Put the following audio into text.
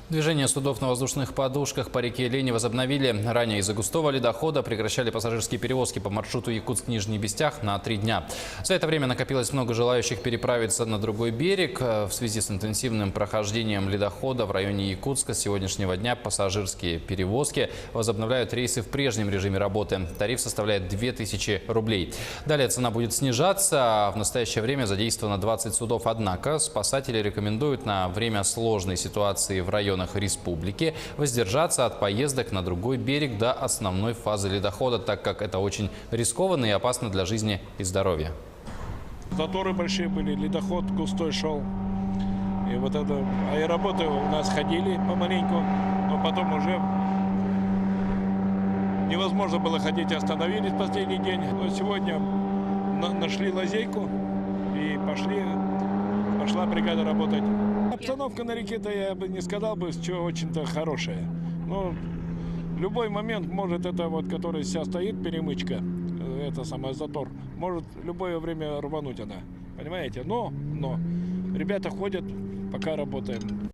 Движение судов на воздушных подушках по реке Лени возобновили. Ранее из-за густого ледохода прекращали пассажирские перевозки по маршруту Якутск-Нижний Бестях на 3 дня. За это время накопилось много желающих переправиться на другой берег. В связи с интенсивным прохождением ледохода в районе Якутска с сегодняшнего дня пассажирские перевозки возобновляют рейсы в прежнем режиме работы. Тариф составляет 2000 рублей. Далее цена будет снижаться. В настоящее время задействовано 20 судов. Однако спасатели рекомендуют на время сложной ситуации в районах республики воздержаться от поездок на другой берег до основной фазы ледохода, так как это очень рискованно и опасно для жизни и здоровья. Заторы большие были, ледоход густой шел. И вот это аэроботы у нас ходили помаленьку, но потом уже невозможно было ходить, остановились последний день. Но сегодня нашли лазейку и пошла бригада работать. Обстановка на реке-то я бы не сказал бы, что очень-то хорошая. Но в любой момент может это вот, который сейчас стоит, перемычка, это самый затор, может в любое время рвануть она. Понимаете? Но ребята ходят, пока работаем.